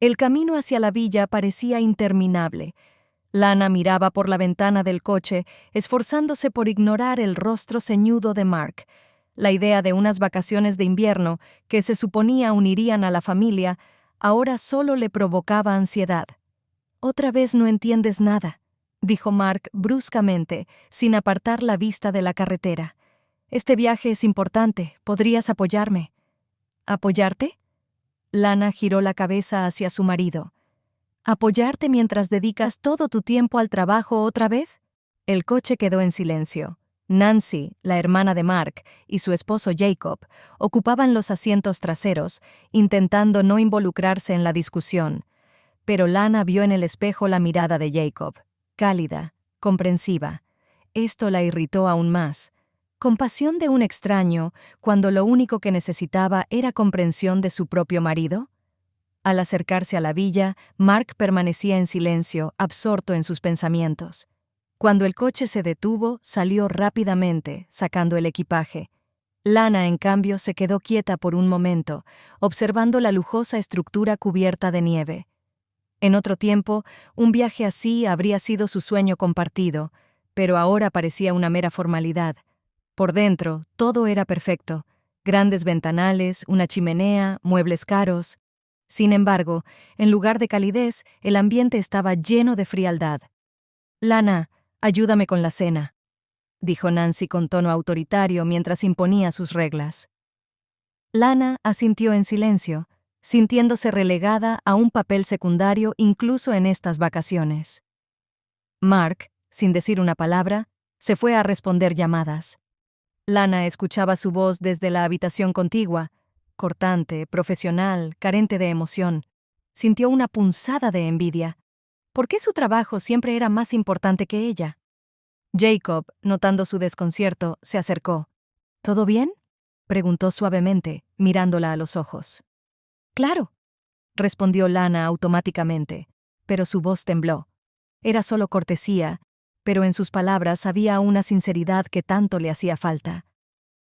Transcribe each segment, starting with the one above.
El camino hacia la villa parecía interminable. Lana miraba por la ventana del coche, esforzándose por ignorar el rostro ceñudo de Mark. La idea de unas vacaciones de invierno, que se suponía unirían a la familia, ahora solo le provocaba ansiedad. «Otra vez no entiendes nada», dijo Mark bruscamente, sin apartar la vista de la carretera. «Este viaje es importante, podrías apoyarme». «¿Apoyarte?» Lana giró la cabeza hacia su marido. ¿Apoyarte mientras dedicas todo tu tiempo al trabajo otra vez? El coche quedó en silencio. Nancy, la hermana de Mark, y su esposo Jacob ocupaban los asientos traseros, intentando no involucrarse en la discusión. Pero Lana vio en el espejo la mirada de Jacob, cálida, comprensiva. Esto la irritó aún más. ¿Compasión de un extraño cuando lo único que necesitaba era comprensión de su propio marido? Al acercarse a la villa, Mark permanecía en silencio, absorto en sus pensamientos. Cuando el coche se detuvo, salió rápidamente, sacando el equipaje. Lana, en cambio, se quedó quieta por un momento, observando la lujosa estructura cubierta de nieve. En otro tiempo, un viaje así habría sido su sueño compartido, pero ahora parecía una mera formalidad. Por dentro, todo era perfecto. Grandes ventanales, una chimenea, muebles caros. Sin embargo, en lugar de calidez, el ambiente estaba lleno de frialdad. «Lana, ayúdame con la cena», dijo Nancy con tono autoritario mientras imponía sus reglas. Lana asintió en silencio, sintiéndose relegada a un papel secundario incluso en estas vacaciones. Mark, sin decir una palabra, se fue a responder llamadas. Lana escuchaba su voz desde la habitación contigua, cortante, profesional, carente de emoción. Sintió una punzada de envidia. ¿Por qué su trabajo siempre era más importante que ella? Jacob, notando su desconcierto, se acercó. «¿Todo bien?», preguntó suavemente, mirándola a los ojos. «Claro», respondió Lana automáticamente, pero su voz tembló. Era solo cortesía, pero en sus palabras había una sinceridad que tanto le hacía falta.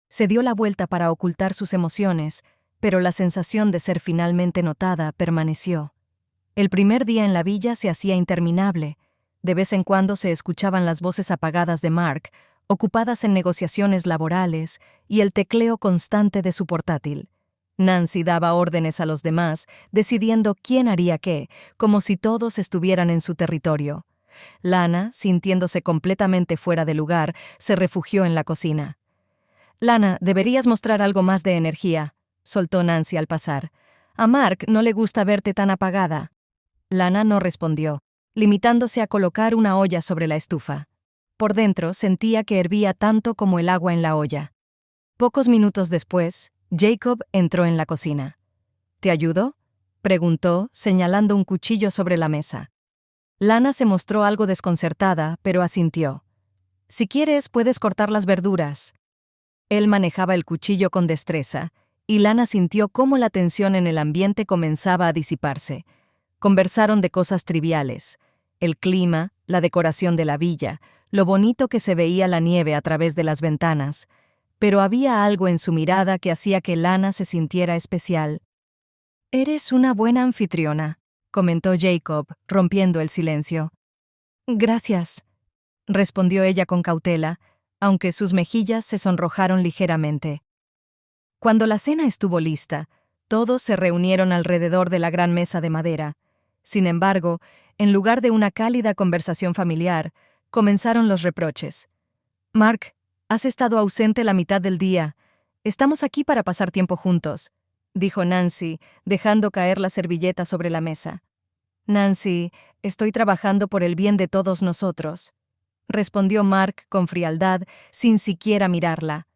Se dio la vuelta para ocultar sus emociones, pero la sensación de ser finalmente notada permaneció. El primer día en la villa se hacía interminable. De vez en cuando se escuchaban las voces apagadas de Mark, ocupadas en negociaciones laborales, y el tecleo constante de su portátil. Nancy daba órdenes a los demás, decidiendo quién haría qué, como si todos estuvieran en su territorio. Lana, sintiéndose completamente fuera de lugar, se refugió en la cocina. «Lana, deberías mostrar algo más de energía», soltó Nancy al pasar. «A Mark no le gusta verte tan apagada». Lana no respondió, limitándose a colocar una olla sobre la estufa. Por dentro sentía que hervía tanto como el agua en la olla. Pocos minutos después, Jacob entró en la cocina. «¿Te ayudo?», preguntó, señalando un cuchillo sobre la mesa. Lana se mostró algo desconcertada, pero asintió. «Si quieres, puedes cortar las verduras». Él manejaba el cuchillo con destreza, y Lana sintió cómo la tensión en el ambiente comenzaba a disiparse. Conversaron de cosas triviales: el clima, la decoración de la villa, lo bonito que se veía la nieve a través de las ventanas. Pero había algo en su mirada que hacía que Lana se sintiera especial. «Eres una buena anfitriona», comentó Jacob, rompiendo el silencio. «Gracias», respondió ella con cautela, aunque sus mejillas se sonrojaron ligeramente. Cuando la cena estuvo lista, todos se reunieron alrededor de la gran mesa de madera. Sin embargo, en lugar de una cálida conversación familiar, comenzaron los reproches. «Mark, has estado ausente la mitad del día. Estamos aquí para pasar tiempo juntos», dijo Nancy, dejando caer la servilleta sobre la mesa. «Nancy, estoy trabajando por el bien de todos nosotros», respondió Mark con frialdad, sin siquiera mirarla.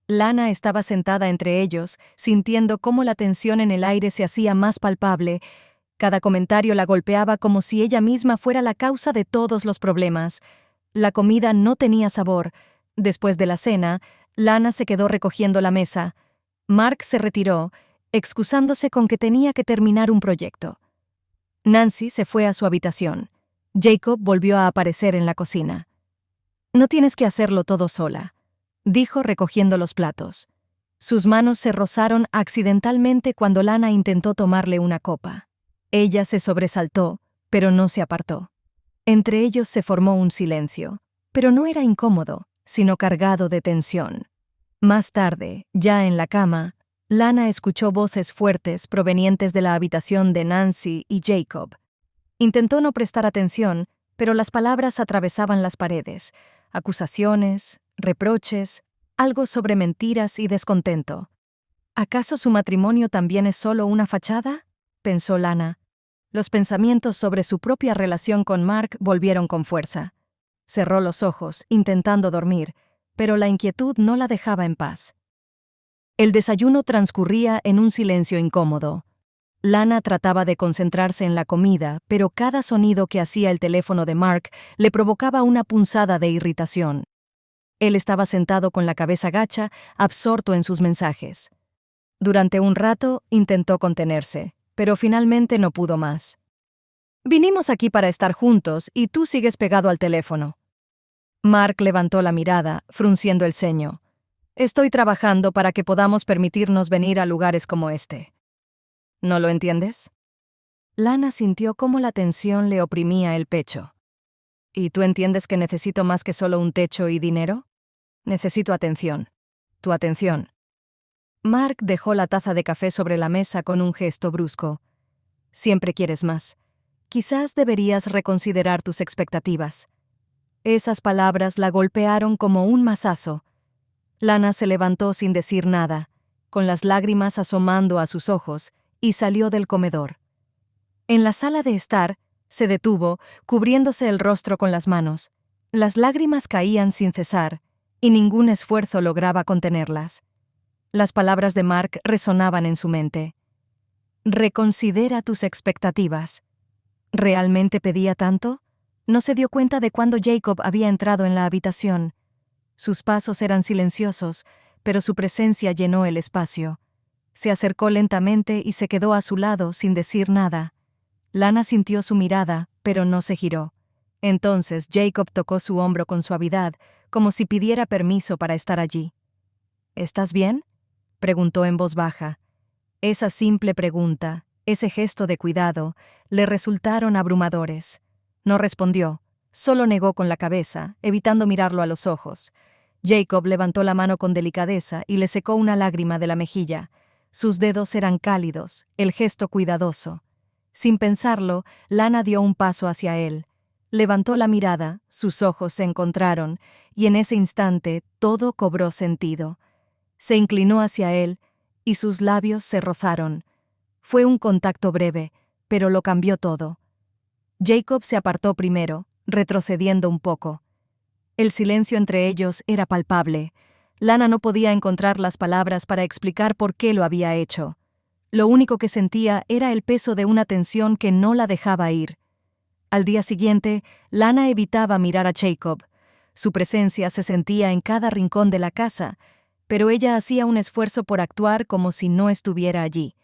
Lana estaba sentada entre ellos, sintiendo cómo la tensión en el aire se hacía más palpable. Cada comentario la golpeaba como si ella misma fuera la causa de todos los problemas. La comida no tenía sabor. Después de la cena, Lana se quedó recogiendo la mesa. Mark se retiró, excusándose con que tenía que terminar un proyecto. Nancy se fue a su habitación. Jacob volvió a aparecer en la cocina. «No tienes que hacerlo todo sola», dijo recogiendo los platos. Sus manos se rozaron accidentalmente cuando Lana intentó tomarle una copa. Ella se sobresaltó, pero no se apartó. Entre ellos se formó un silencio, pero no era incómodo, sino cargado de tensión. Más tarde, ya en la cama, Lana escuchó voces fuertes provenientes de la habitación de Nancy y Jacob. Intentó no prestar atención, pero las palabras atravesaban las paredes, acusaciones, reproches, algo sobre mentiras y descontento. ¿Acaso su matrimonio también es solo una fachada?, pensó Lana. Los pensamientos sobre su propia relación con Mark volvieron con fuerza. Cerró los ojos, intentando dormir, pero la inquietud no la dejaba en paz. El desayuno transcurría en un silencio incómodo. Lana trataba de concentrarse en la comida, pero cada sonido que hacía el teléfono de Mark le provocaba una punzada de irritación. Él estaba sentado con la cabeza gacha, absorto en sus mensajes. Durante un rato intentó contenerse, pero finalmente no pudo más. «Vinimos aquí para estar juntos y tú sigues pegado al teléfono». Mark levantó la mirada, frunciendo el ceño. «Estoy trabajando para que podamos permitirnos venir a lugares como este». ¿No lo entiendes? Lana sintió cómo la tensión le oprimía el pecho. ¿Y tú entiendes que necesito más que solo un techo y dinero? Necesito atención. Tu atención. Mark dejó la taza de café sobre la mesa con un gesto brusco. Siempre quieres más. Quizás deberías reconsiderar tus expectativas. Esas palabras la golpearon como un mazazo. Lana se levantó sin decir nada, con las lágrimas asomando a sus ojos, y salió del comedor. En la sala de estar, se detuvo, cubriéndose el rostro con las manos. Las lágrimas caían sin cesar, y ningún esfuerzo lograba contenerlas. Las palabras de Mark resonaban en su mente. Reconsidera tus expectativas. ¿Realmente pedía tanto? No se dio cuenta de cuándo Jacob había entrado en la habitación. Sus pasos eran silenciosos, pero su presencia llenó el espacio. Se acercó lentamente y se quedó a su lado sin decir nada. Lana sintió su mirada, pero no se giró. Entonces Jacob tocó su hombro con suavidad, como si pidiera permiso para estar allí. ¿Estás bien?, preguntó en voz baja. Esa simple pregunta, ese gesto de cuidado, le resultaron abrumadores. No respondió, solo negó con la cabeza, evitando mirarlo a los ojos. Jacob levantó la mano con delicadeza y le secó una lágrima de la mejilla. Sus dedos eran cálidos, el gesto cuidadoso. Sin pensarlo, Lana dio un paso hacia él. Levantó la mirada, sus ojos se encontraron, y en ese instante todo cobró sentido. Se inclinó hacia él, y sus labios se rozaron. Fue un contacto breve, pero lo cambió todo. Jacob se apartó primero, retrocediendo un poco. El silencio entre ellos era palpable. Lana no podía encontrar las palabras para explicar por qué lo había hecho. Lo único que sentía era el peso de una tensión que no la dejaba ir. Al día siguiente, Lana evitaba mirar a Jacob. Su presencia se sentía en cada rincón de la casa, pero ella hacía un esfuerzo por actuar como si no estuviera allí.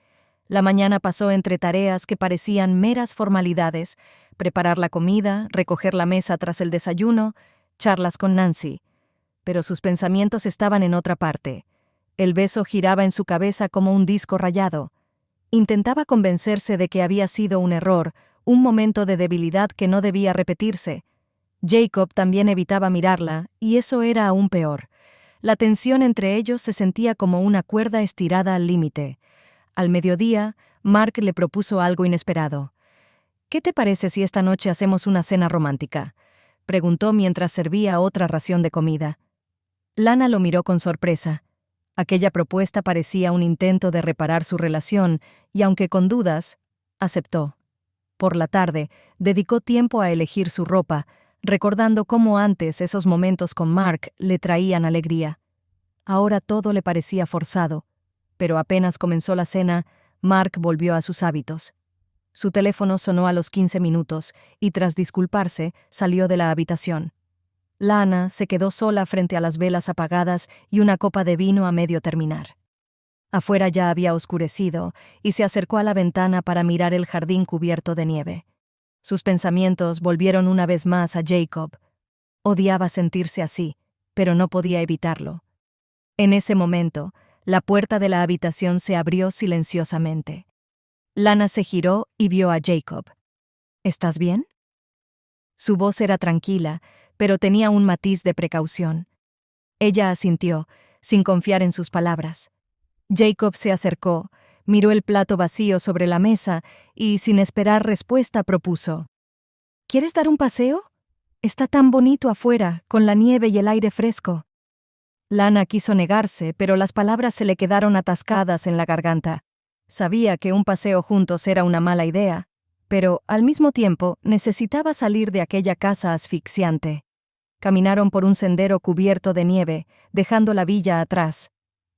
La mañana pasó entre tareas que parecían meras formalidades: preparar la comida, recoger la mesa tras el desayuno, charlas con Nancy. Pero sus pensamientos estaban en otra parte. El beso giraba en su cabeza como un disco rayado. Intentaba convencerse de que había sido un error, un momento de debilidad que no debía repetirse. Jacob también evitaba mirarla, y eso era aún peor. La tensión entre ellos se sentía como una cuerda estirada al límite. Al mediodía, Mark le propuso algo inesperado. «¿Qué te parece si esta noche hacemos una cena romántica?», preguntó mientras servía otra ración de comida. Lana lo miró con sorpresa. Aquella propuesta parecía un intento de reparar su relación, y aunque con dudas, aceptó. Por la tarde, dedicó tiempo a elegir su ropa, recordando cómo antes esos momentos con Mark le traían alegría. Ahora todo le parecía forzado, pero apenas comenzó la cena, Mark volvió a sus hábitos. Su teléfono sonó a los 15 minutos, y tras disculparse, salió de la habitación. Lana se quedó sola frente a las velas apagadas y una copa de vino a medio terminar. Afuera ya había oscurecido, y se acercó a la ventana para mirar el jardín cubierto de nieve. Sus pensamientos volvieron una vez más a Jacob. Odiaba sentirse así, pero no podía evitarlo. En ese momento, la puerta de la habitación se abrió silenciosamente. Lana se giró y vio a Jacob. ¿Estás bien? Su voz era tranquila, pero tenía un matiz de precaución. Ella asintió, sin confiar en sus palabras. Jacob se acercó, miró el plato vacío sobre la mesa y, sin esperar respuesta, propuso: ¿Quieres dar un paseo? Está tan bonito afuera, con la nieve y el aire fresco. Lana quiso negarse, pero las palabras se le quedaron atascadas en la garganta. Sabía que un paseo juntos era una mala idea, pero, al mismo tiempo, necesitaba salir de aquella casa asfixiante. Caminaron por un sendero cubierto de nieve, dejando la villa atrás.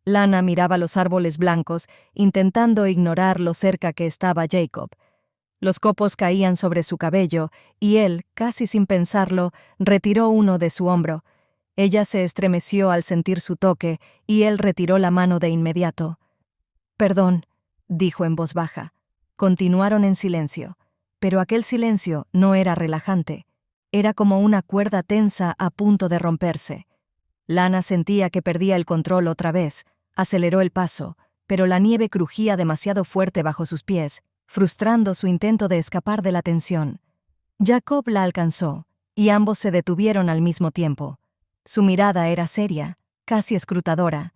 Lana miraba los árboles blancos, intentando ignorar lo cerca que estaba Jacob. Los copos caían sobre su cabello, y él, casi sin pensarlo, retiró uno de su hombro. Ella se estremeció al sentir su toque, y él retiró la mano de inmediato. «Perdón», dijo en voz baja. Continuaron en silencio, pero aquel silencio no era relajante. Era como una cuerda tensa a punto de romperse. Lana sentía que perdía el control otra vez. Aceleró el paso, pero la nieve crujía demasiado fuerte bajo sus pies, frustrando su intento de escapar de la tensión. Jacob la alcanzó, y ambos se detuvieron al mismo tiempo. Su mirada era seria, casi escrutadora.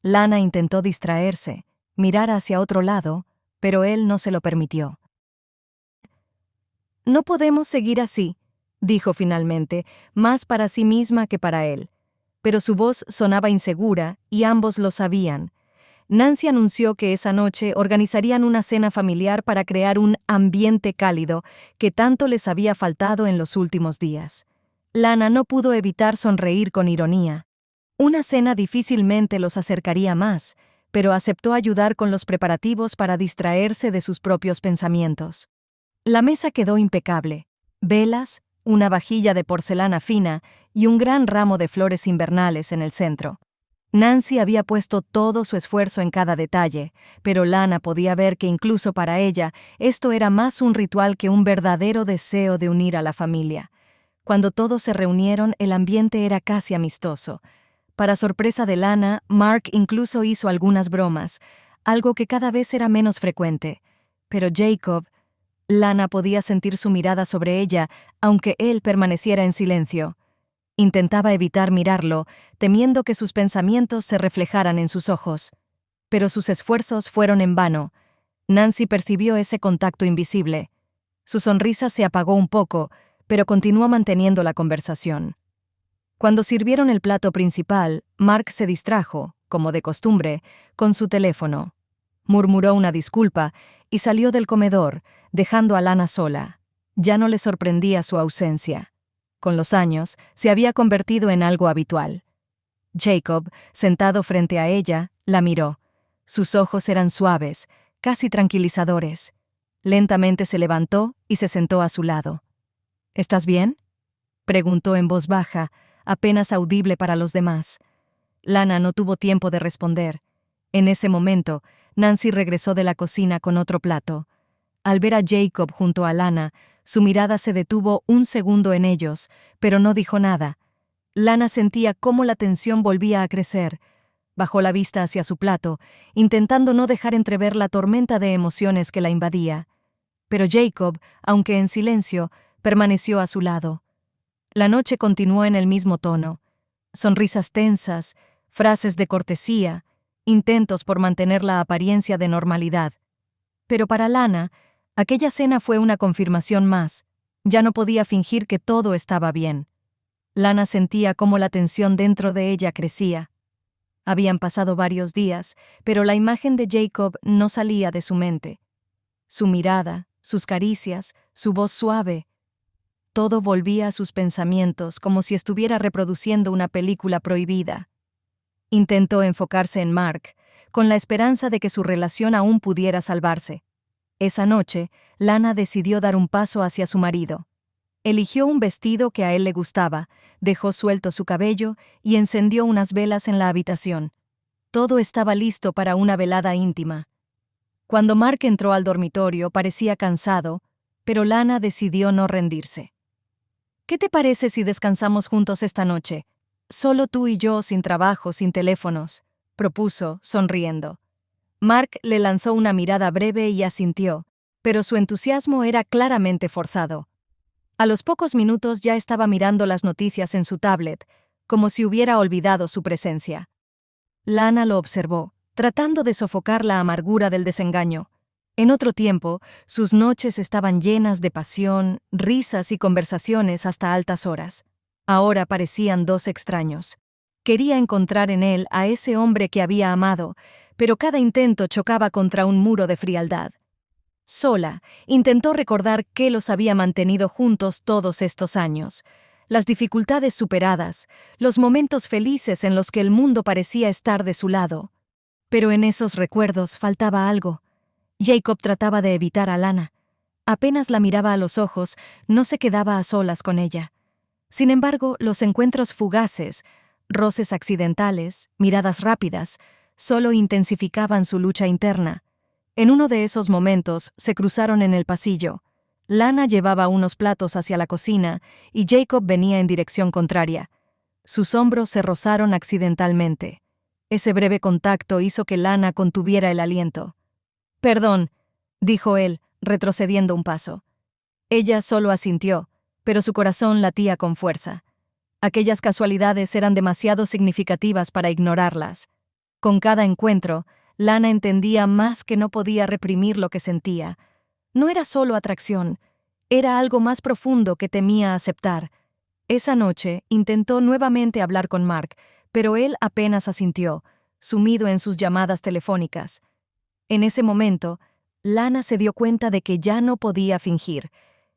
Lana intentó distraerse, mirar hacia otro lado, pero él no se lo permitió. «No podemos seguir así», dijo finalmente, más para sí misma que para él. Pero su voz sonaba insegura, y ambos lo sabían. Nancy anunció que esa noche organizarían una cena familiar para crear un ambiente cálido que tanto les había faltado en los últimos días. Lana no pudo evitar sonreír con ironía. Una cena difícilmente los acercaría más, pero aceptó ayudar con los preparativos para distraerse de sus propios pensamientos. La mesa quedó impecable. Velas, una vajilla de porcelana fina y un gran ramo de flores invernales en el centro. Nancy había puesto todo su esfuerzo en cada detalle, pero Lana podía ver que incluso para ella esto era más un ritual que un verdadero deseo de unir a la familia. Cuando todos se reunieron, el ambiente era casi amistoso. Para sorpresa de Lana, Mark incluso hizo algunas bromas, algo que cada vez era menos frecuente. Pero Jacob... Lana podía sentir su mirada sobre ella, aunque él permaneciera en silencio. Intentaba evitar mirarlo, temiendo que sus pensamientos se reflejaran en sus ojos. Pero sus esfuerzos fueron en vano. Nancy percibió ese contacto invisible. Su sonrisa se apagó un poco, pero continuó manteniendo la conversación. Cuando sirvieron el plato principal, Mark se distrajo, como de costumbre, con su teléfono. Murmuró una disculpa y salió del comedor, dejando a Lana sola. Ya no le sorprendía su ausencia. Con los años, se había convertido en algo habitual. Jacob, sentado frente a ella, la miró. Sus ojos eran suaves, casi tranquilizadores. Lentamente se levantó y se sentó a su lado. «¿Estás bien?», preguntó en voz baja, apenas audible para los demás. Lana no tuvo tiempo de responder. En ese momento, Nancy regresó de la cocina con otro plato. Al ver a Jacob junto a Lana, su mirada se detuvo un segundo en ellos, pero no dijo nada. Lana sentía cómo la tensión volvía a crecer. Bajó la vista hacia su plato, intentando no dejar entrever la tormenta de emociones que la invadía. Pero Jacob, aunque en silencio, permaneció a su lado. La noche continuó en el mismo tono. Sonrisas tensas, frases de cortesía, intentos por mantener la apariencia de normalidad. Pero para Lana, aquella cena fue una confirmación más. Ya no podía fingir que todo estaba bien. Lana sentía cómo la tensión dentro de ella crecía. Habían pasado varios días, pero la imagen de Jacob no salía de su mente. Su mirada, sus caricias, su voz suave. Todo volvía a sus pensamientos como si estuviera reproduciendo una película prohibida. Intentó enfocarse en Mark, con la esperanza de que su relación aún pudiera salvarse. Esa noche, Lana decidió dar un paso hacia su marido. Eligió un vestido que a él le gustaba, dejó suelto su cabello y encendió unas velas en la habitación. Todo estaba listo para una velada íntima. Cuando Mark entró al dormitorio, parecía cansado, pero Lana decidió no rendirse. «¿Qué te parece si descansamos juntos esta noche? Solo tú y yo, sin trabajo, sin teléfonos», propuso, sonriendo. Mark le lanzó una mirada breve y asintió, pero su entusiasmo era claramente forzado. A los pocos minutos ya estaba mirando las noticias en su tablet, como si hubiera olvidado su presencia. Lana lo observó, tratando de sofocar la amargura del desengaño. En otro tiempo, sus noches estaban llenas de pasión, risas y conversaciones hasta altas horas. Ahora parecían dos extraños. Quería encontrar en él a ese hombre que había amado, pero cada intento chocaba contra un muro de frialdad. Sola, intentó recordar qué los había mantenido juntos todos estos años. Las dificultades superadas, los momentos felices en los que el mundo parecía estar de su lado. Pero en esos recuerdos faltaba algo. Jacob trataba de evitar a Lana. Apenas la miraba a los ojos, no se quedaba a solas con ella. Sin embargo, los encuentros fugaces, roces accidentales, miradas rápidas, solo intensificaban su lucha interna. En uno de esos momentos se cruzaron en el pasillo. Lana llevaba unos platos hacia la cocina y Jacob venía en dirección contraria. Sus hombros se rozaron accidentalmente. Ese breve contacto hizo que Lana contuviera el aliento. «Perdón», dijo él, retrocediendo un paso. Ella solo asintió, pero su corazón latía con fuerza. Aquellas casualidades eran demasiado significativas para ignorarlas. Con cada encuentro, Lana entendía más que no podía reprimir lo que sentía. No era solo atracción, era algo más profundo que temía aceptar. Esa noche intentó nuevamente hablar con Mark, pero él apenas asintió, sumido en sus llamadas telefónicas. En ese momento, Lana se dio cuenta de que ya no podía fingir.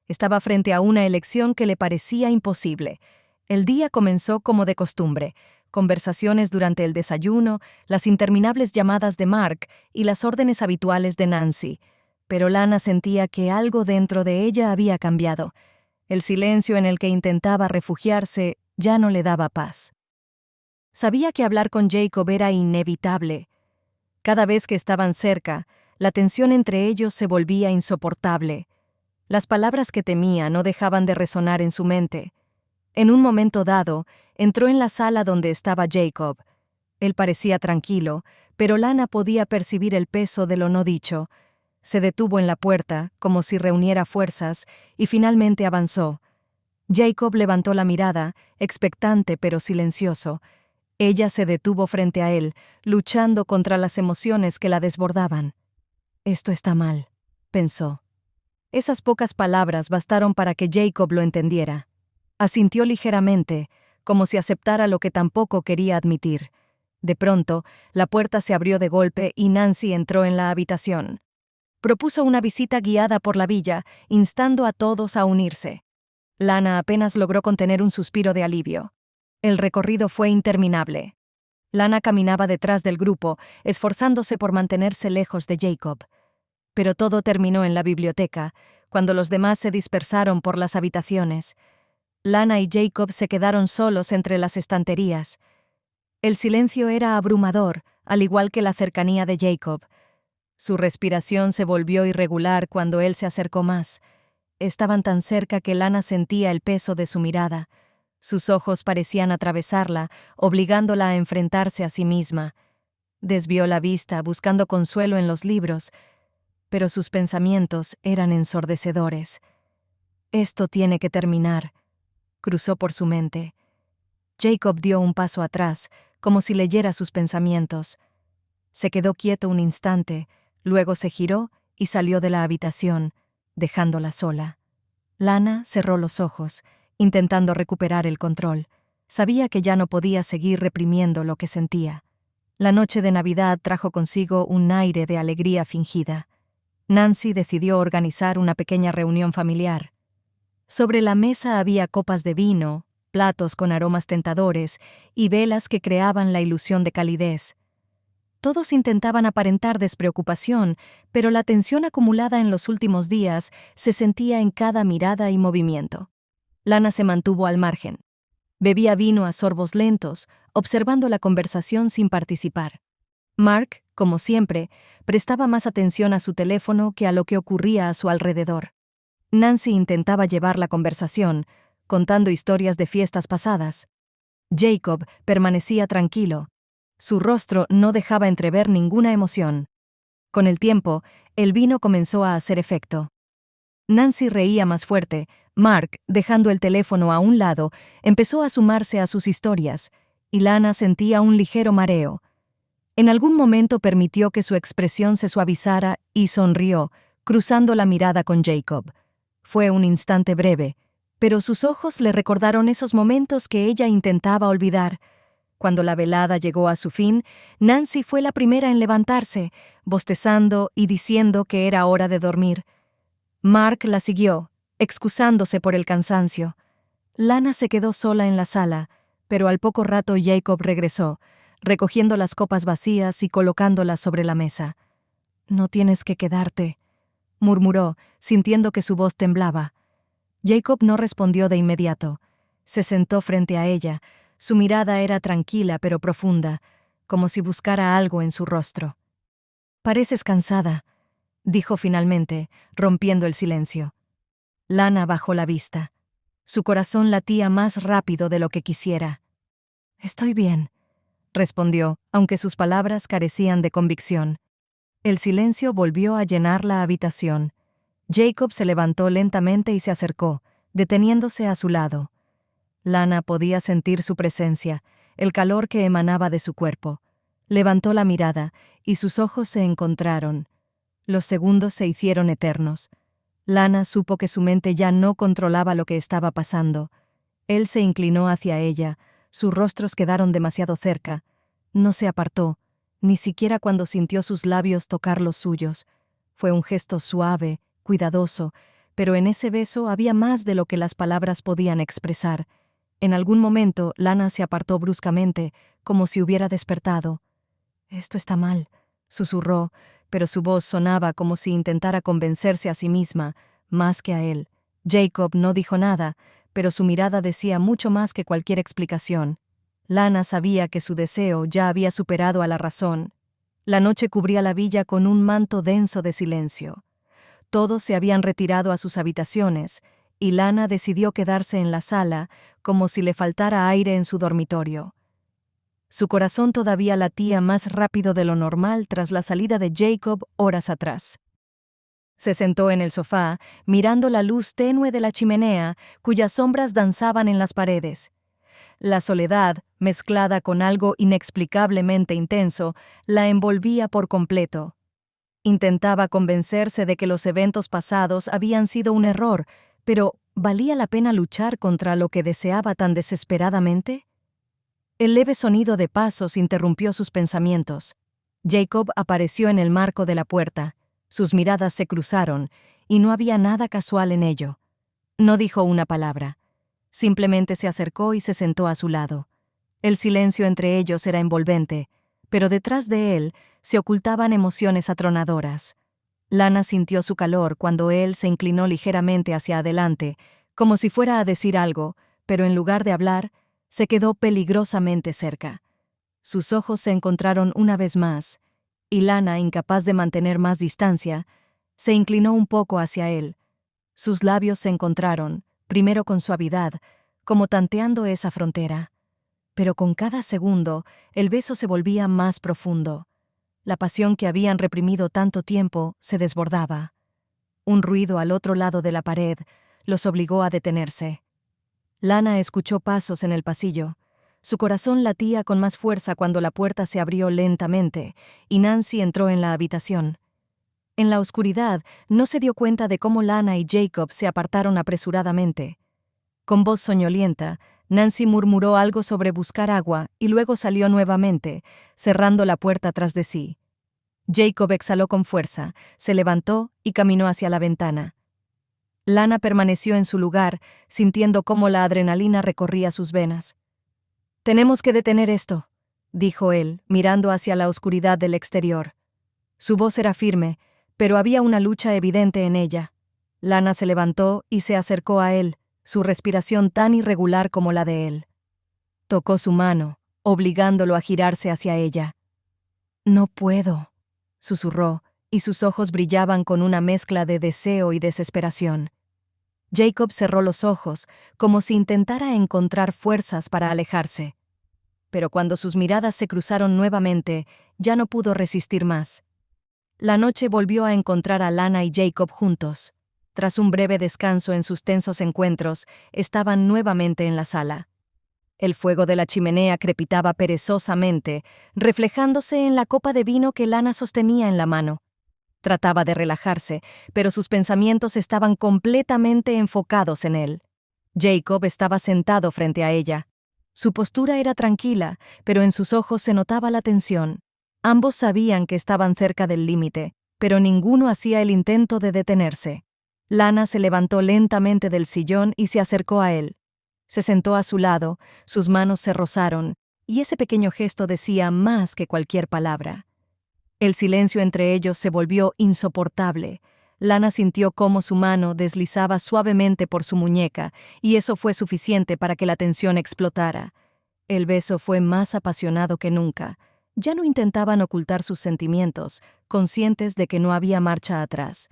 Estaba frente a una elección que le parecía imposible. El día comenzó como de costumbre. Conversaciones durante el desayuno, las interminables llamadas de Mark y las órdenes habituales de Nancy. Pero Lana sentía que algo dentro de ella había cambiado. El silencio en el que intentaba refugiarse ya no le daba paz. Sabía que hablar con Jacob era inevitable. Cada vez que estaban cerca, la tensión entre ellos se volvía insoportable. Las palabras que temía no dejaban de resonar en su mente. En un momento dado, entró en la sala donde estaba Jacob. Él parecía tranquilo, pero Lana podía percibir el peso de lo no dicho. Se detuvo en la puerta, como si reuniera fuerzas, y finalmente avanzó. Jacob levantó la mirada, expectante pero silencioso. Ella se detuvo frente a él, luchando contra las emociones que la desbordaban. «Esto está mal», pensó. Esas pocas palabras bastaron para que Jacob lo entendiera. Asintió ligeramente, como si aceptara lo que tampoco quería admitir. De pronto, la puerta se abrió de golpe y Nancy entró en la habitación. Propuso una visita guiada por la villa, instando a todos a unirse. Lana apenas logró contener un suspiro de alivio. El recorrido fue interminable. Lana caminaba detrás del grupo, esforzándose por mantenerse lejos de Jacob. Pero todo terminó en la biblioteca, cuando los demás se dispersaron por las habitaciones. Lana y Jacob se quedaron solos entre las estanterías. El silencio era abrumador, al igual que la cercanía de Jacob. Su respiración se volvió irregular cuando él se acercó más. Estaban tan cerca que Lana sentía el peso de su mirada. Sus ojos parecían atravesarla, obligándola a enfrentarse a sí misma. Desvió la vista buscando consuelo en los libros, pero sus pensamientos eran ensordecedores. «Esto tiene que terminar», cruzó por su mente. Jacob dio un paso atrás, como si leyera sus pensamientos. Se quedó quieto un instante, luego se giró y salió de la habitación, dejándola sola. Lana cerró los ojos, intentando recuperar el control. Sabía que ya no podía seguir reprimiendo lo que sentía. La noche de Navidad trajo consigo un aire de alegría fingida. Nancy decidió organizar una pequeña reunión familiar. Sobre la mesa había copas de vino, platos con aromas tentadores y velas que creaban la ilusión de calidez. Todos intentaban aparentar despreocupación, pero la tensión acumulada en los últimos días se sentía en cada mirada y movimiento. Lana se mantuvo al margen. Bebía vino a sorbos lentos, observando la conversación sin participar. Mark, como siempre, prestaba más atención a su teléfono que a lo que ocurría a su alrededor. Nancy intentaba llevar la conversación, contando historias de fiestas pasadas. Jacob permanecía tranquilo. Su rostro no dejaba entrever ninguna emoción. Con el tiempo, el vino comenzó a hacer efecto. Nancy reía más fuerte. Mark, dejando el teléfono a un lado, empezó a sumarse a sus historias, y Lana sentía un ligero mareo. En algún momento permitió que su expresión se suavizara y sonrió, cruzando la mirada con Jacob. Fue un instante breve, pero sus ojos le recordaron esos momentos que ella intentaba olvidar. Cuando la velada llegó a su fin, Nancy fue la primera en levantarse, bostezando y diciendo que era hora de dormir. Mark la siguió, excusándose por el cansancio. Lana se quedó sola en la sala, pero al poco rato Jacob regresó, recogiendo las copas vacías y colocándolas sobre la mesa. «No tienes que quedarte», murmuró, sintiendo que su voz temblaba. Jacob no respondió de inmediato. Se sentó frente a ella. Su mirada era tranquila pero profunda, como si buscara algo en su rostro. «Pareces cansada», dijo finalmente, rompiendo el silencio. Lana bajó la vista. Su corazón latía más rápido de lo que quisiera. «Estoy bien», respondió, aunque sus palabras carecían de convicción. El silencio volvió a llenar la habitación. Jacob se levantó lentamente y se acercó, deteniéndose a su lado. Lana podía sentir su presencia, el calor que emanaba de su cuerpo. Levantó la mirada, y sus ojos se encontraron. Los segundos se hicieron eternos. Lana supo que su mente ya no controlaba lo que estaba pasando. Él se inclinó hacia ella, sus rostros quedaron demasiado cerca. No se apartó, ni siquiera cuando sintió sus labios tocar los suyos. Fue un gesto suave, cuidadoso, pero en ese beso había más de lo que las palabras podían expresar. En algún momento, Lana se apartó bruscamente, como si hubiera despertado. «Esto está mal», susurró, pero su voz sonaba como si intentara convencerse a sí misma, más que a él. Jacob no dijo nada, pero su mirada decía mucho más que cualquier explicación. Lana sabía que su deseo ya había superado a la razón. La noche cubría la villa con un manto denso de silencio. Todos se habían retirado a sus habitaciones, y Lana decidió quedarse en la sala, como si le faltara aire en su dormitorio. Su corazón todavía latía más rápido de lo normal tras la salida de Jacob horas atrás. Se sentó en el sofá, mirando la luz tenue de la chimenea, cuyas sombras danzaban en las paredes. La soledad, mezclada con algo inexplicablemente intenso, la envolvía por completo. Intentaba convencerse de que los eventos pasados habían sido un error, pero ¿valía la pena luchar contra lo que deseaba tan desesperadamente? El leve sonido de pasos interrumpió sus pensamientos. Jacob apareció en el marco de la puerta. Sus miradas se cruzaron, y no había nada casual en ello. No dijo una palabra. Simplemente se acercó y se sentó a su lado. El silencio entre ellos era envolvente, pero detrás de él se ocultaban emociones atronadoras. Lana sintió su calor cuando él se inclinó ligeramente hacia adelante, como si fuera a decir algo, pero en lugar de hablar, se quedó peligrosamente cerca. Sus ojos se encontraron una vez más, y Lana, incapaz de mantener más distancia, se inclinó un poco hacia él. Sus labios se encontraron, primero con suavidad, como tanteando esa frontera. Pero con cada segundo, el beso se volvía más profundo. La pasión que habían reprimido tanto tiempo se desbordaba. Un ruido al otro lado de la pared los obligó a detenerse. Lana escuchó pasos en el pasillo. Su corazón latía con más fuerza cuando la puerta se abrió lentamente y Nancy entró en la habitación. En la oscuridad no se dio cuenta de cómo Lana y Jacob se apartaron apresuradamente. Con voz soñolienta, Nancy murmuró algo sobre buscar agua y luego salió nuevamente, cerrando la puerta tras de sí. Jacob exhaló con fuerza, se levantó y caminó hacia la ventana. Lana permaneció en su lugar, sintiendo cómo la adrenalina recorría sus venas. «Tenemos que detener esto», dijo él, mirando hacia la oscuridad del exterior. Su voz era firme, pero había una lucha evidente en ella. Lana se levantó y se acercó a él, su respiración tan irregular como la de él. Tocó su mano, obligándolo a girarse hacia ella. «No puedo», susurró, y sus ojos brillaban con una mezcla de deseo y desesperación. Jacob cerró los ojos, como si intentara encontrar fuerzas para alejarse. Pero cuando sus miradas se cruzaron nuevamente, ya no pudo resistir más. La noche volvió a encontrar a Lana y Jacob juntos. Tras un breve descanso en sus tensos encuentros, estaban nuevamente en la sala. El fuego de la chimenea crepitaba perezosamente, reflejándose en la copa de vino que Lana sostenía en la mano. Trataba de relajarse, pero sus pensamientos estaban completamente enfocados en él. Jacob estaba sentado frente a ella. Su postura era tranquila, pero en sus ojos se notaba la tensión. Ambos sabían que estaban cerca del límite, pero ninguno hacía el intento de detenerse. Lana se levantó lentamente del sillón y se acercó a él. Se sentó a su lado, sus manos se rozaron, y ese pequeño gesto decía más que cualquier palabra. El silencio entre ellos se volvió insoportable. Lana sintió cómo su mano deslizaba suavemente por su muñeca, y eso fue suficiente para que la tensión explotara. El beso fue más apasionado que nunca. Ya no intentaban ocultar sus sentimientos, conscientes de que no había marcha atrás.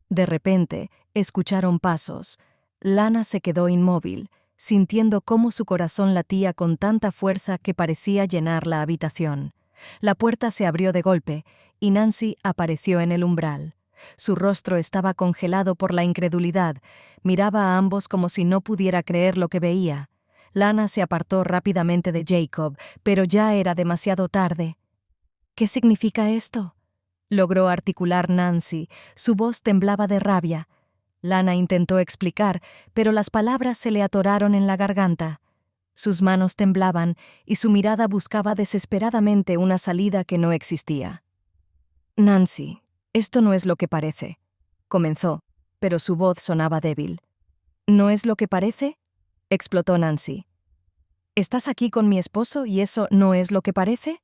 De repente, escucharon pasos. Lana se quedó inmóvil, sintiendo cómo su corazón latía con tanta fuerza que parecía llenar la habitación. La puerta se abrió de golpe, y Nancy apareció en el umbral. Su rostro estaba congelado por la incredulidad. Miraba a ambos como si no pudiera creer lo que veía. Lana se apartó rápidamente de Jacob, pero ya era demasiado tarde. ¿Qué significa esto?, logró articular Nancy. Su voz temblaba de rabia. Lana intentó explicar, pero las palabras se le atoraron en la garganta. Sus manos temblaban y su mirada buscaba desesperadamente una salida que no existía. «Nancy, esto no es lo que parece», comenzó, pero su voz sonaba débil. «¿No es lo que parece?», explotó Nancy. «¿Estás aquí con mi esposo y eso no es lo que parece?».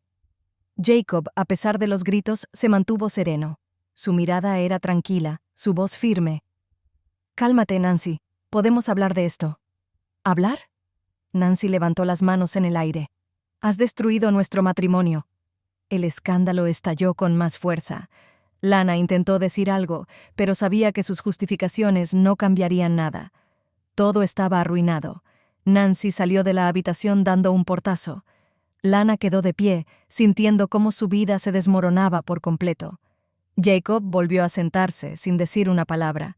Jacob, a pesar de los gritos, se mantuvo sereno. Su mirada era tranquila, su voz firme. «Cálmate, Nancy. Podemos hablar de esto». «¿Hablar?». Nancy levantó las manos en el aire. «Has destruido nuestro matrimonio». El escándalo estalló con más fuerza. Lana intentó decir algo, pero sabía que sus justificaciones no cambiarían nada. Todo estaba arruinado. Nancy salió de la habitación dando un portazo. Lana quedó de pie, sintiendo cómo su vida se desmoronaba por completo. Jacob volvió a sentarse, sin decir una palabra.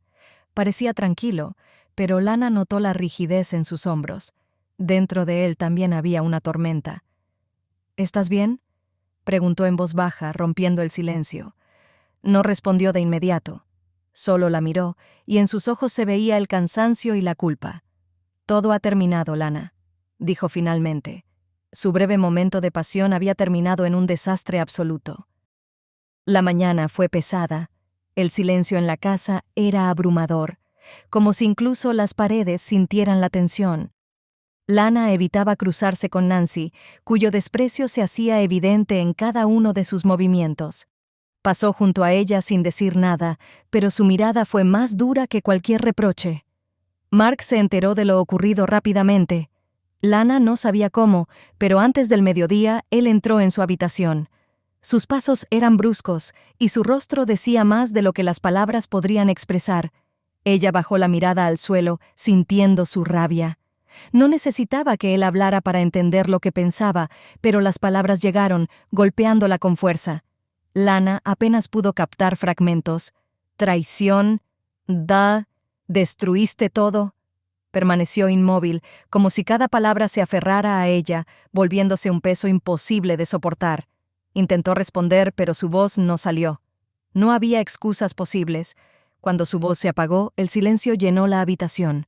Parecía tranquilo, pero Lana notó la rigidez en sus hombros. Dentro de él también había una tormenta. «¿Estás bien?», preguntó en voz baja, rompiendo el silencio. No respondió de inmediato. Solo la miró, y en sus ojos se veía el cansancio y la culpa. «Todo ha terminado, Lana», dijo finalmente. Su breve momento de pasión había terminado en un desastre absoluto. La mañana fue pesada. El silencio en la casa era abrumador, como si incluso las paredes sintieran la tensión. Lana evitaba cruzarse con Nancy, cuyo desprecio se hacía evidente en cada uno de sus movimientos. Pasó junto a ella sin decir nada, pero su mirada fue más dura que cualquier reproche. Mark se enteró de lo ocurrido rápidamente. Lana no sabía cómo, pero antes del mediodía él entró en su habitación. Sus pasos eran bruscos, y su rostro decía más de lo que las palabras podrían expresar. Ella bajó la mirada al suelo, sintiendo su rabia. No necesitaba que él hablara para entender lo que pensaba, pero las palabras llegaron, golpeándola con fuerza. Lana apenas pudo captar fragmentos. «Traición», «destruiste todo». Permaneció inmóvil, como si cada palabra se aferrara a ella, volviéndose un peso imposible de soportar. Intentó responder, pero su voz no salió. No había excusas posibles. Cuando su voz se apagó, el silencio llenó la habitación.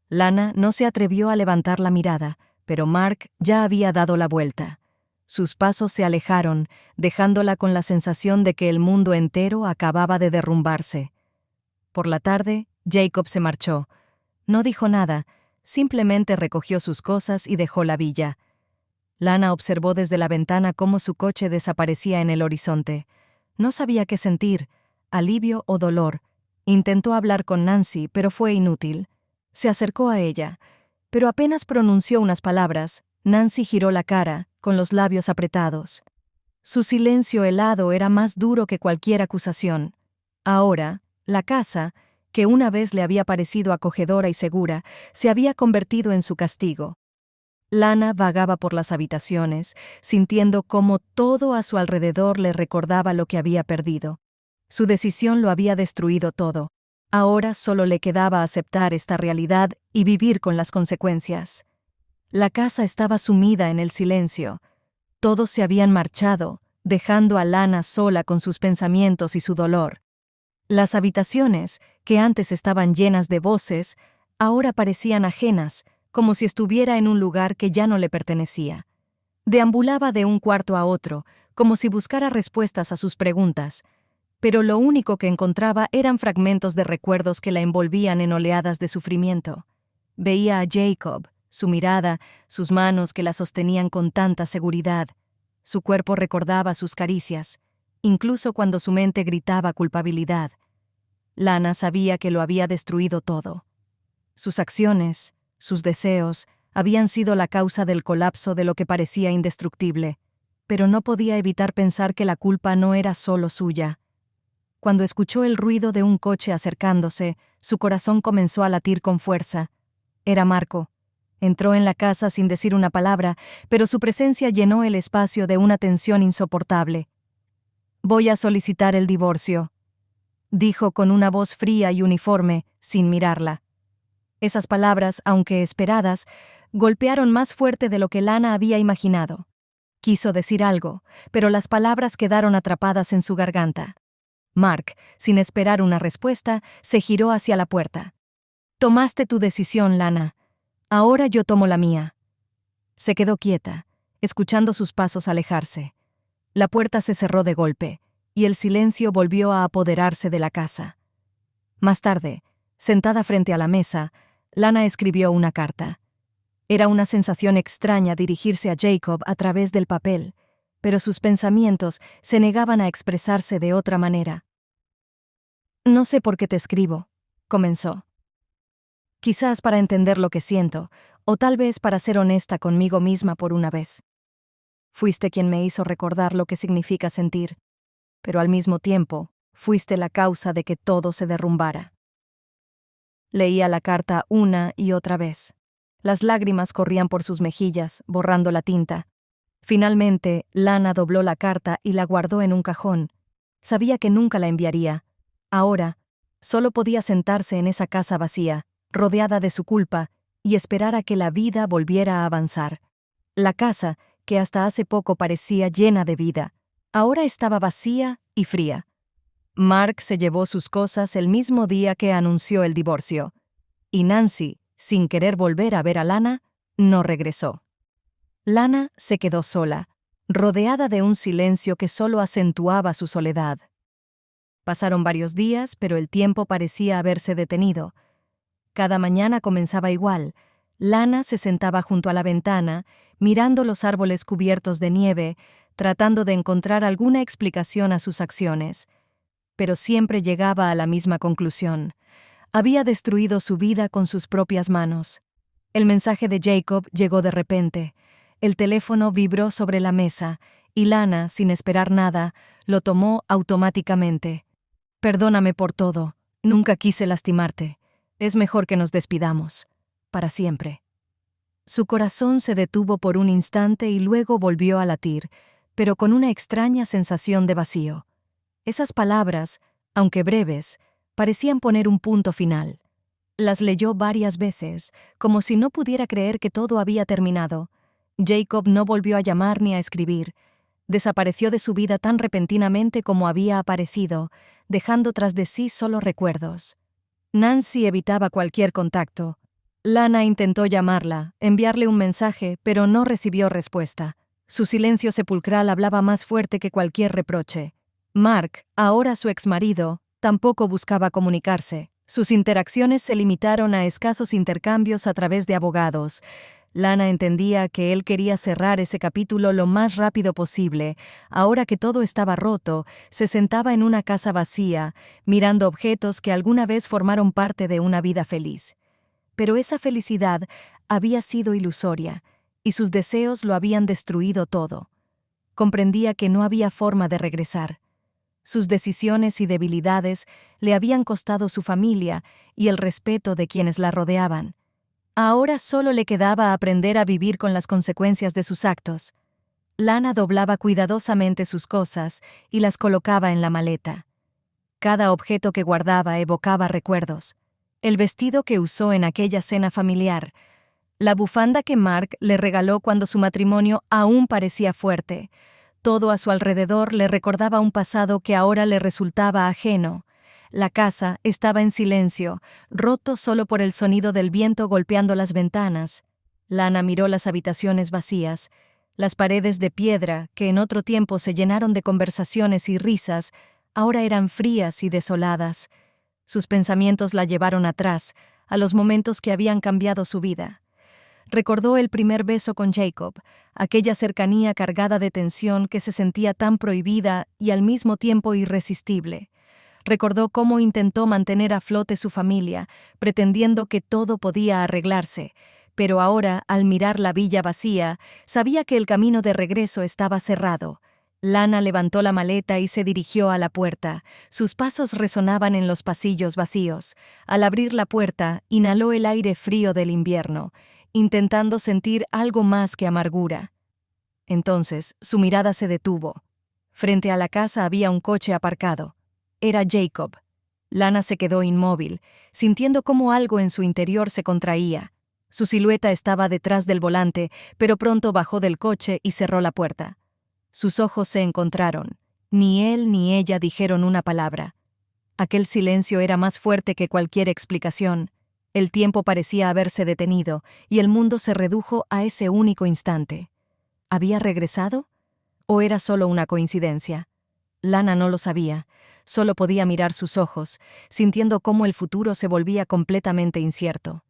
Lana no se atrevió a levantar la mirada, pero Mark ya había dado la vuelta. Sus pasos se alejaron, dejándola con la sensación de que el mundo entero acababa de derrumbarse. Por la tarde, Jacob se marchó. No dijo nada, simplemente recogió sus cosas y dejó la villa. Lana observó desde la ventana cómo su coche desaparecía en el horizonte. No sabía qué sentir, alivio o dolor. Intentó hablar con Nancy, pero fue inútil. Se acercó a ella, pero apenas pronunció unas palabras. Nancy giró la cara, con los labios apretados. Su silencio helado era más duro que cualquier acusación. Ahora, la casa, que una vez le había parecido acogedora y segura, se había convertido en su castigo. Lana vagaba por las habitaciones, sintiendo cómo todo a su alrededor le recordaba lo que había perdido. Su decisión lo había destruido todo. Ahora solo le quedaba aceptar esta realidad y vivir con las consecuencias. La casa estaba sumida en el silencio. Todos se habían marchado, dejando a Lana sola con sus pensamientos y su dolor. Las habitaciones, que antes estaban llenas de voces, ahora parecían ajenas, como si estuviera en un lugar que ya no le pertenecía. Deambulaba de un cuarto a otro, como si buscara respuestas a sus preguntas, pero lo único que encontraba eran fragmentos de recuerdos que la envolvían en oleadas de sufrimiento. Veía a Jacob, su mirada, sus manos que la sostenían con tanta seguridad. Su cuerpo recordaba sus caricias, incluso cuando su mente gritaba culpabilidad. Lana sabía que lo había destruido todo. Sus acciones, sus deseos, habían sido la causa del colapso de lo que parecía indestructible, pero no podía evitar pensar que la culpa no era solo suya. Cuando escuchó el ruido de un coche acercándose, su corazón comenzó a latir con fuerza. Era Marco. Entró en la casa sin decir una palabra, pero su presencia llenó el espacio de una tensión insoportable. «Voy a solicitar el divorcio», dijo con una voz fría y uniforme, sin mirarla. Esas palabras, aunque esperadas, golpearon más fuerte de lo que Lana había imaginado. Quiso decir algo, pero las palabras quedaron atrapadas en su garganta. Mark, sin esperar una respuesta, se giró hacia la puerta. «Tomaste tu decisión, Lana. Ahora yo tomo la mía». Se quedó quieta, escuchando sus pasos alejarse. La puerta se cerró de golpe, y el silencio volvió a apoderarse de la casa. Más tarde, sentada frente a la mesa, Lana escribió una carta. Era una sensación extraña dirigirse a Jacob a través del papel, pero sus pensamientos se negaban a expresarse de otra manera. «No sé por qué te escribo», comenzó. «Quizás para entender lo que siento, o tal vez para ser honesta conmigo misma por una vez. Fuiste quien me hizo recordar lo que significa sentir, pero al mismo tiempo, fuiste la causa de que todo se derrumbara». Leía la carta una y otra vez. Las lágrimas corrían por sus mejillas, borrando la tinta. Finalmente, Lana dobló la carta y la guardó en un cajón. Sabía que nunca la enviaría. Ahora, solo podía sentarse en esa casa vacía, rodeada de su culpa, y esperar a que la vida volviera a avanzar. La casa, que hasta hace poco parecía llena de vida, ahora estaba vacía y fría. Mark se llevó sus cosas el mismo día que anunció el divorcio, y Nancy, sin querer volver a ver a Lana, no regresó. Lana se quedó sola, rodeada de un silencio que solo acentuaba su soledad. Pasaron varios días, pero el tiempo parecía haberse detenido. Cada mañana comenzaba igual. Lana se sentaba junto a la ventana, mirando los árboles cubiertos de nieve, tratando de encontrar alguna explicación a sus acciones. Pero siempre llegaba a la misma conclusión. Había destruido su vida con sus propias manos. El mensaje de Jacob llegó de repente. El teléfono vibró sobre la mesa, y Lana, sin esperar nada, lo tomó automáticamente. «Perdóname por todo. Nunca quise lastimarte. Es mejor que nos despidamos. Para siempre». Su corazón se detuvo por un instante y luego volvió a latir, pero con una extraña sensación de vacío. Esas palabras, aunque breves, parecían poner un punto final. Las leyó varias veces, como si no pudiera creer que todo había terminado. Jacob no volvió a llamar ni a escribir. Desapareció de su vida tan repentinamente como había aparecido, dejando tras de sí solo recuerdos. Nancy evitaba cualquier contacto. Lana intentó llamarla, enviarle un mensaje, pero no recibió respuesta. Su silencio sepulcral hablaba más fuerte que cualquier reproche. Mark, ahora su exmarido, tampoco buscaba comunicarse. Sus interacciones se limitaron a escasos intercambios a través de abogados. Lana entendía que él quería cerrar ese capítulo lo más rápido posible. Ahora que todo estaba roto, se sentaba en una casa vacía, mirando objetos que alguna vez formaron parte de una vida feliz. Pero esa felicidad había sido ilusoria, y sus deseos lo habían destruido todo. Comprendía que no había forma de regresar. Sus decisiones y debilidades le habían costado su familia y el respeto de quienes la rodeaban. Ahora solo le quedaba aprender a vivir con las consecuencias de sus actos. Lana doblaba cuidadosamente sus cosas y las colocaba en la maleta. Cada objeto que guardaba evocaba recuerdos. El vestido que usó en aquella cena familiar, la bufanda que Mark le regaló cuando su matrimonio aún parecía fuerte. Todo a su alrededor le recordaba un pasado que ahora le resultaba ajeno. La casa estaba en silencio, roto solo por el sonido del viento golpeando las ventanas. Lana miró las habitaciones vacías, las paredes de piedra, que en otro tiempo se llenaron de conversaciones y risas, ahora eran frías y desoladas. Sus pensamientos la llevaron atrás, a los momentos que habían cambiado su vida. Recordó el primer beso con Jacob, aquella cercanía cargada de tensión que se sentía tan prohibida y al mismo tiempo irresistible. Recordó cómo intentó mantener a flote su familia, pretendiendo que todo podía arreglarse, pero ahora, al mirar la villa vacía, sabía que el camino de regreso estaba cerrado. Lana levantó la maleta y se dirigió a la puerta. Sus pasos resonaban en los pasillos vacíos. Al abrir la puerta, inhaló el aire frío del invierno, intentando sentir algo más que amargura. Entonces, su mirada se detuvo. Frente a la casa había un coche aparcado. Era Jacob. Lana se quedó inmóvil, sintiendo cómo algo en su interior se contraía. Su silueta estaba detrás del volante, pero pronto bajó del coche y cerró la puerta. Sus ojos se encontraron. Ni él ni ella dijeron una palabra. Aquel silencio era más fuerte que cualquier explicación. El tiempo parecía haberse detenido, y el mundo se redujo a ese único instante. ¿Había regresado? ¿O era solo una coincidencia? Lana no lo sabía. Solo podía mirar sus ojos, sintiendo cómo el futuro se volvía completamente incierto.